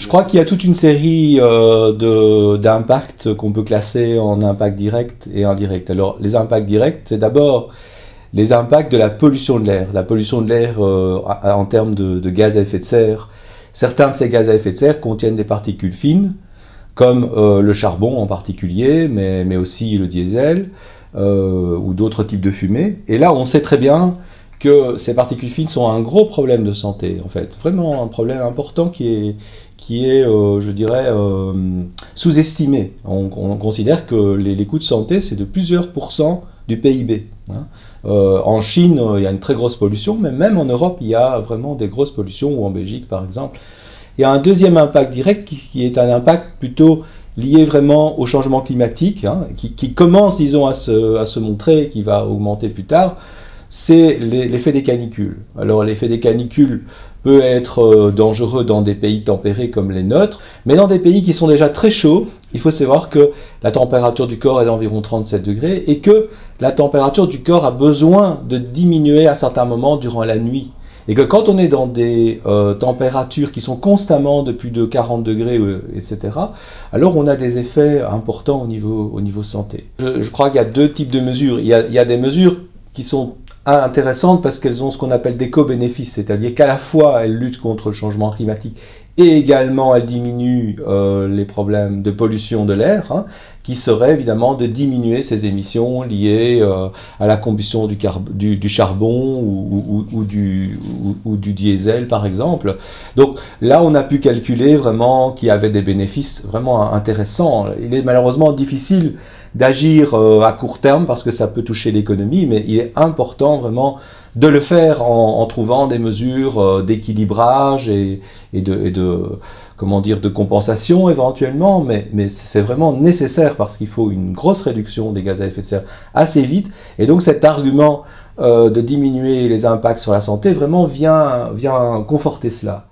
Je crois qu'il y a toute une série d'impacts qu'on peut classer en impacts directs et indirects. Alors, les impacts directs, c'est d'abord les impacts de la pollution de l'air. La pollution de l'air en termes de gaz à effet de serre. Certains de ces gaz à effet de serre contiennent des particules fines, comme le charbon en particulier, mais aussi le diesel ou d'autres types de fumée. Et là, on sait très bien que ces particules fines sont un gros problème de santé, en fait. Vraiment un problème important qui est je dirais, sous-estimé. On considère que les coûts de santé, c'est de plusieurs pourcents du PIB. Hein. En Chine, il y a une très grosse pollution, mais même en Europe, il y a vraiment des grosses pollutions, ou en Belgique, par exemple. Il y a un deuxième impact direct qui est un impact plutôt lié vraiment au changement climatique, hein, qui commence, disons, à se montrer, qui va augmenter plus tard, c'est l'effet des canicules. Alors l'effet des canicules peut être dangereux dans des pays tempérés comme les nôtres, mais dans des pays qui sont déjà très chauds, il faut savoir que la température du corps est d'environ 37 degrés et que la température du corps a besoin de diminuer à certains moments durant la nuit. Et que quand on est dans des températures qui sont constamment de plus de 40 degrés, etc., alors on a des effets importants au niveau santé. Je crois qu'il y a deux types de mesures. Il y a des mesures qui sont intéressantes parce qu'elles ont ce qu'on appelle des co-bénéfices, c'est-à-dire qu'à la fois elles luttent contre le changement climatique et également elles diminuent les problèmes de pollution de l'air, hein, qui serait évidemment de diminuer ces émissions liées à la combustion du charbon ou du diesel par exemple. Donc là on a pu calculer vraiment qu'il y avait des bénéfices vraiment intéressants. Il est malheureusement difficile d'agir à court terme parce que ça peut toucher l'économie, mais il est important vraiment de le faire en trouvant des mesures d'équilibrage et comment dire, de compensation éventuellement, mais c'est vraiment nécessaire parce qu'il faut une grosse réduction des gaz à effet de serre assez vite, et donc cet argument de diminuer les impacts sur la santé vraiment vient conforter cela.